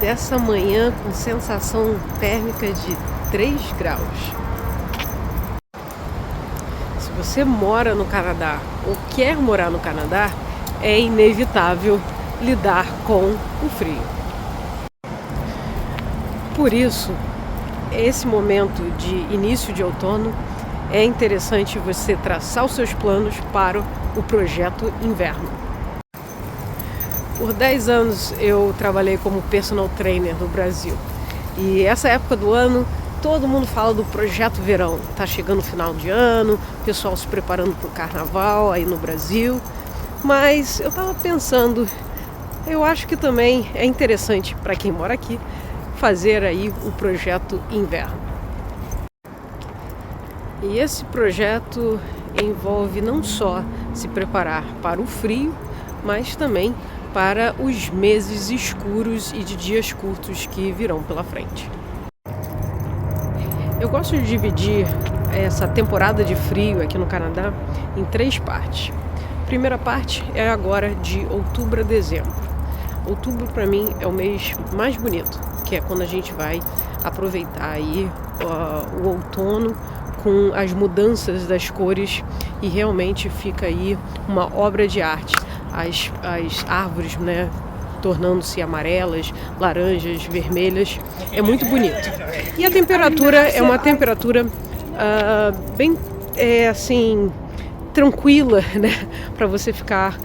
dessa manhã com sensação térmica de 3 graus. Se você mora no Canadá ou quer morar no Canadá, é inevitável lidar com o frio. Por isso, esse momento de início de outono é interessante você traçar os seus planos para o projeto inverno. Por 10 anos eu trabalhei como personal trainer no Brasil. E essa época do ano, todo mundo fala do projeto verão. Tá chegando o final de ano, o pessoal se preparando para o carnaval aí no Brasil. Mas eu estava pensando, eu acho que também é interessante para quem mora aqui fazer aí o projeto inverno. E esse projeto envolve não só se preparar para o frio, mas também para os meses escuros e de dias curtos que virão pela frente. Eu gosto de dividir essa temporada de frio aqui no Canadá em 3 partes. A primeira parte é agora de outubro a dezembro. Outubro para mim é o mês mais bonito, que é quando a gente vai aproveitar aí o outono com as mudanças das cores e realmente fica aí uma obra de arte. As árvores, né, tornando-se amarelas, laranjas, vermelhas, é muito bonito. E a temperatura é uma temperatura bem assim tranquila, né, para você ficar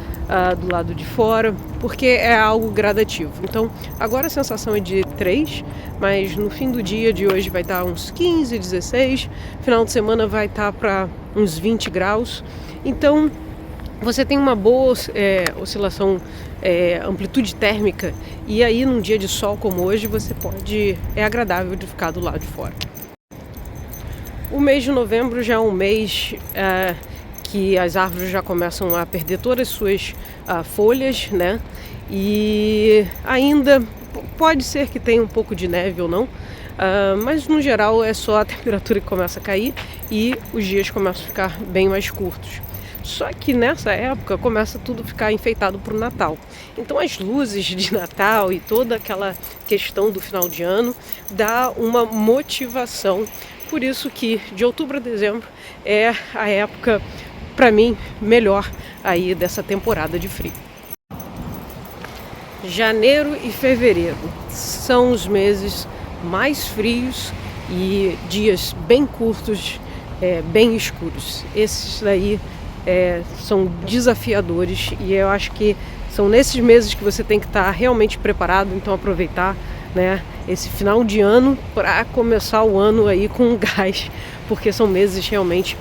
do lado de fora, porque é algo gradativo. Então, agora a sensação é de 3, mas no fim do dia de hoje vai estar uns 15, 16, final de semana vai estar para uns 20 graus. Então, você tem uma boa oscilação, amplitude térmica, e aí num dia de sol como hoje é agradável de ficar do lado de fora. O mês de novembro já é um mês que as árvores já começam a perder todas as suas folhas, né? E ainda pode ser que tenha um pouco de neve ou não, mas no geral é só a temperatura que começa a cair e os dias começam a ficar bem mais curtos. Só que nessa época começa tudo a ficar enfeitado para o Natal. Então as luzes de Natal e toda aquela questão do final de ano dá uma motivação. Por isso que de outubro a dezembro é a época, para mim, melhor aí dessa temporada de frio. Janeiro e fevereiro são os meses mais frios e dias bem curtos, bem escuros. Esses daí são desafiadores e eu acho que são nesses meses que você tem que estar realmente preparado, então aproveitar, né, esse final de ano para começar o ano aí com gás, porque são meses realmente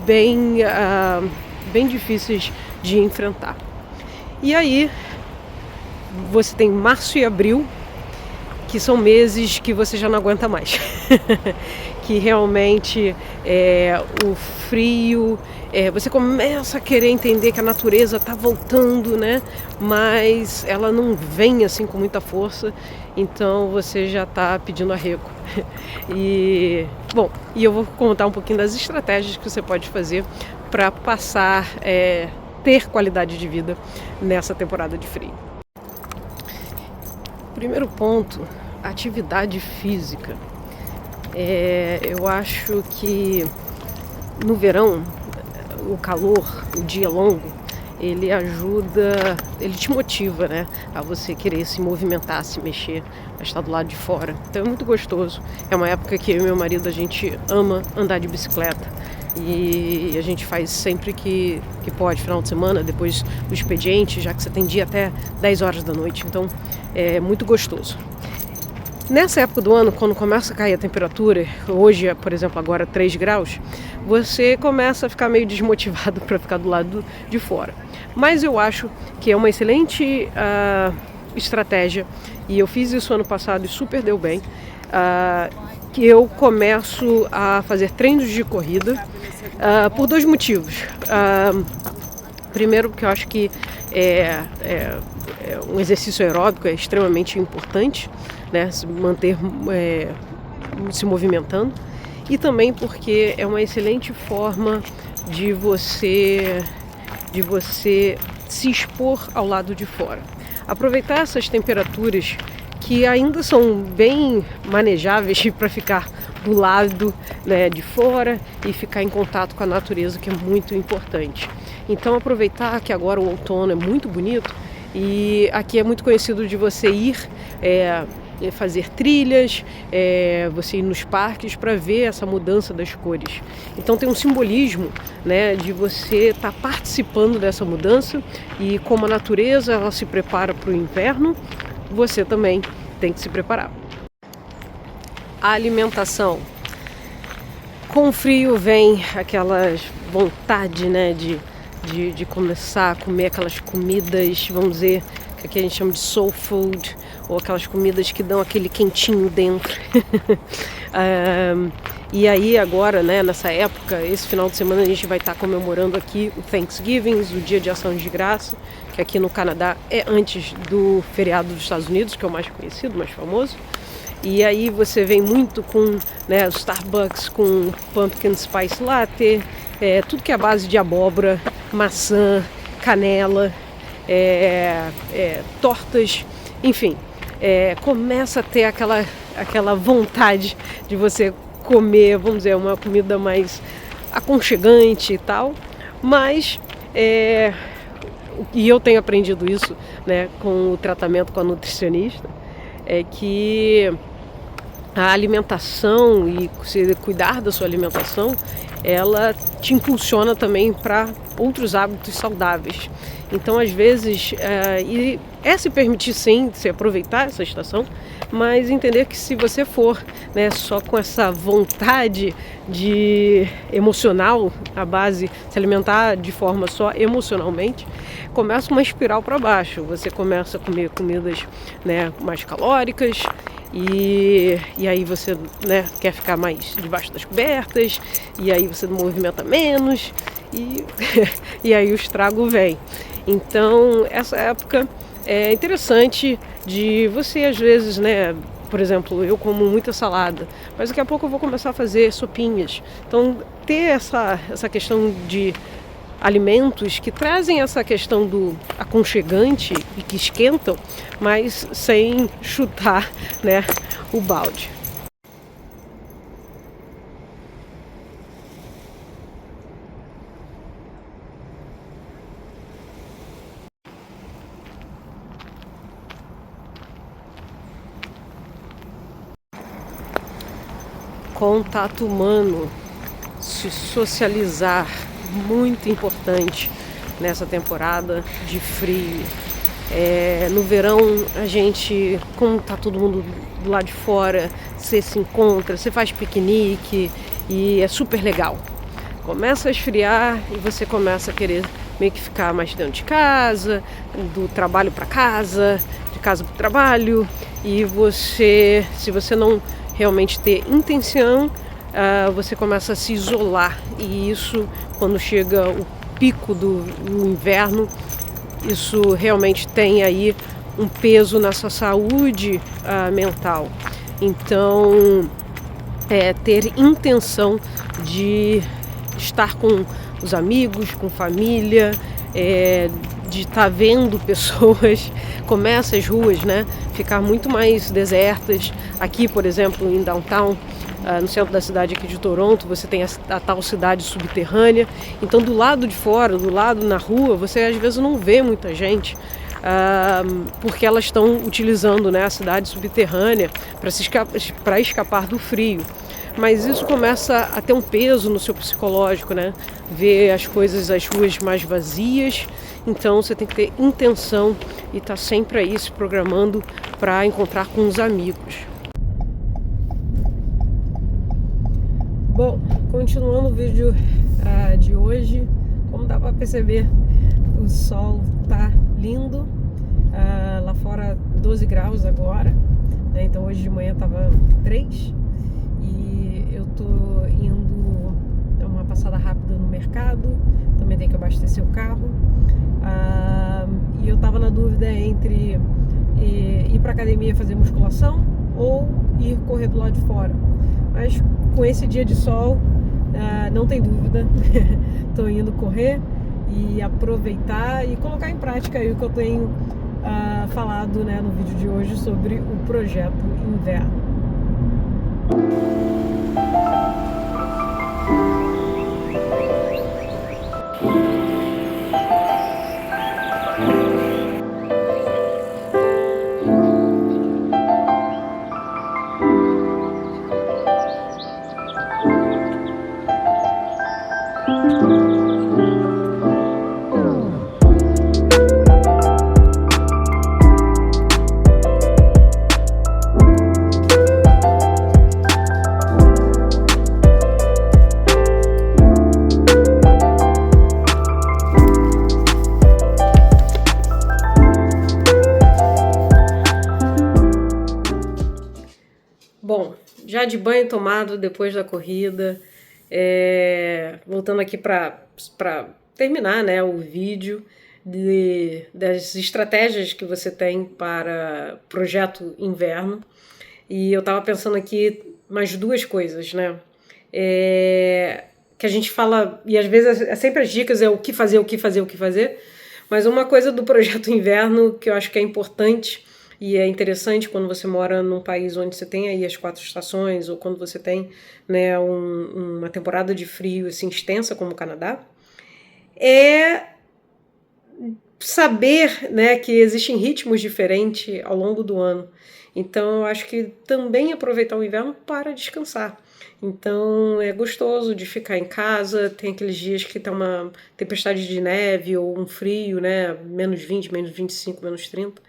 bem difíceis de enfrentar. E aí você tem março e abril, que são meses que você já não aguenta mais. Que realmente o frio, você começa a querer entender que a natureza está voltando, né? Mas ela não vem assim com muita força, então você já está pedindo arrego. E eu vou contar um pouquinho das estratégias que você pode fazer para passar, ter qualidade de vida nessa temporada de frio. Primeiro ponto, atividade física. Eu acho que no verão, o calor, o dia longo, ele ajuda, ele te motiva, né, a você querer se movimentar, se mexer, a estar do lado de fora. Então é muito gostoso. É uma época que eu e meu marido, a gente ama andar de bicicleta. E a gente faz sempre que pode, final de semana, depois do expediente, já que você tem dia até 10 horas da noite. Então é muito gostoso. Nessa época do ano, quando começa a cair a temperatura, hoje, por exemplo, agora 3 graus, você começa a ficar meio desmotivado para ficar do lado de fora. Mas eu acho que é uma excelente estratégia, e eu fiz isso ano passado e super deu bem, que eu começo a fazer treinos de corrida por 2 motivos. Primeiro, porque eu acho que um exercício aeróbico é extremamente importante, né, se manter se movimentando, e também porque é uma excelente forma de você se expor ao lado de fora. Aproveitar essas temperaturas que ainda são bem manejáveis para ficar do lado, né, de fora e ficar em contato com a natureza, que é muito importante. Então aproveitar que agora o outono é muito bonito e aqui é muito conhecido de você ir fazer trilhas, você ir nos parques para ver essa mudança das cores. Então tem um simbolismo, né, de você estar participando dessa mudança, e como a natureza ela se prepara para o inverno, você também tem que se preparar. A alimentação. Com o frio vem aquela vontade, né, de começar a comer aquelas comidas, vamos dizer, que aqui a gente chama de soul food, ou aquelas comidas que dão aquele quentinho dentro. E aí agora, né, nessa época, esse final de semana a gente vai estar comemorando aqui o Thanksgiving, o Dia de Ação de Graça, que aqui no Canadá é antes do feriado dos Estados Unidos, que é o mais conhecido, mais famoso. E aí você vem muito com, né, o Starbucks com Pumpkin Spice Latte, tudo que é a base de abóbora, maçã, canela, tortas, enfim. Começa a ter aquela vontade de você comer, vamos dizer, uma comida mais aconchegante e tal, mas e eu tenho aprendido isso, né, com o tratamento com a nutricionista, é que a alimentação e você cuidar da sua alimentação, ela te impulsiona também para outros hábitos saudáveis. Então, às vezes, se permitir sim, se aproveitar essa estação, mas entender que se você for, né, só com essa vontade emocional, a base, se alimentar de forma só emocionalmente, começa uma espiral para baixo. Você começa a comer comidas, né, mais calóricas, e aí você, né, quer ficar mais debaixo das cobertas, e aí você movimenta menos, e aí o estrago vem. Então, essa época é interessante de você, às vezes, né, por exemplo, eu como muita salada, mas daqui a pouco eu vou começar a fazer sopinhas. Então, ter essa questão de alimentos que trazem essa questão do aconchegante e que esquentam, mas sem chutar, né, o balde. Contato humano, se socializar, muito importante nessa temporada de frio. No verão a gente, como tá todo mundo do lado de fora, você se encontra, você faz piquenique e é super legal. Começa a esfriar e você começa a querer meio que ficar mais dentro de casa, do trabalho para casa, de casa para o trabalho, e você, se você não realmente ter intenção, você começa a se isolar, e isso, quando chega o pico do inverno, isso realmente tem aí um peso na sua saúde mental. Então, ter intenção de estar com os amigos, com família, de estar vendo pessoas, começa as ruas, né, ficar muito mais desertas. Aqui, por exemplo, em downtown, no centro da cidade aqui de Toronto, você tem a tal cidade subterrânea. Então, do lado de fora, do lado na rua, você às vezes não vê muita gente, porque elas estão utilizando, né, a cidade subterrânea para escapar do frio. Mas isso começa a ter um peso no seu psicológico, né? Ver as coisas, as ruas mais vazias. Então você tem que ter intenção e estar sempre aí se programando para encontrar com os amigos. Bom, continuando o vídeo de hoje, como dá para perceber, o sol tá lindo. Lá fora 12 graus agora, né? Então hoje de manhã tava 3. E eu tô indo dar uma passada rápida no mercado, também tem que abastecer o carro. E eu tava na dúvida entre ir pra academia fazer musculação ou ir correr do lado de fora. Mas com esse dia de sol, não tem dúvida, tô indo correr e aproveitar e colocar em prática aí o que eu tenho falado, né, no vídeo de hoje sobre o projeto Inverno. Bom, já de banho tomado depois da corrida, voltando aqui para terminar, né, o vídeo das estratégias que você tem para projeto inverno. E eu estava pensando aqui mais duas coisas, né? Que a gente fala, e às vezes é sempre as dicas, é o que fazer, o que fazer, o que fazer. Mas uma coisa do projeto inverno que eu acho que é importante e é interessante quando você mora num país onde você tem aí as 4 estações, ou quando você tem, né, uma temporada de frio assim, extensa como o Canadá, é saber, né, que existem ritmos diferentes ao longo do ano. Então, eu acho que também aproveitar o inverno para descansar. Então, é gostoso de ficar em casa, tem aqueles dias que tá uma tempestade de neve ou um frio, né, menos 20, menos 25, menos 30,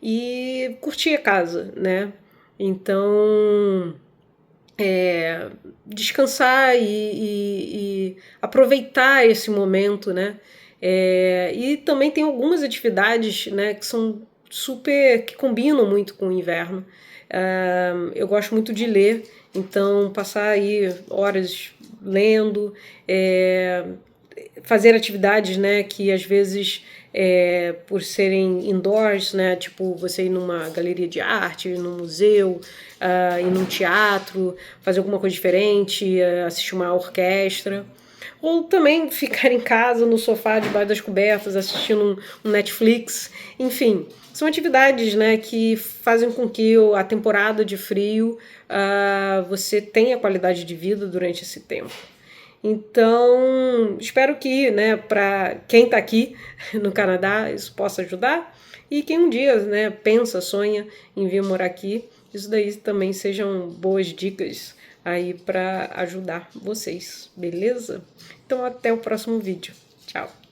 e curtir a casa, né? Então, descansar e aproveitar esse momento, né? E também tem algumas atividades, né, que são que combinam muito com o inverno. Eu gosto muito de ler, então passar aí horas lendo, fazer atividades, né, que às vezes por serem indoors, né, tipo você ir numa galeria de arte, ir num museu, ir num teatro, fazer alguma coisa diferente, assistir uma orquestra, ou também ficar em casa no sofá debaixo das cobertas assistindo um Netflix, enfim, são atividades, né, que fazem com que a temporada de frio você tenha qualidade de vida durante esse tempo. Então, espero que, né, para quem está aqui no Canadá, isso possa ajudar. E quem um dia, né, pensa, sonha em vir morar aqui, isso daí também sejam boas dicas aí para ajudar vocês, beleza? Então, até o próximo vídeo. Tchau!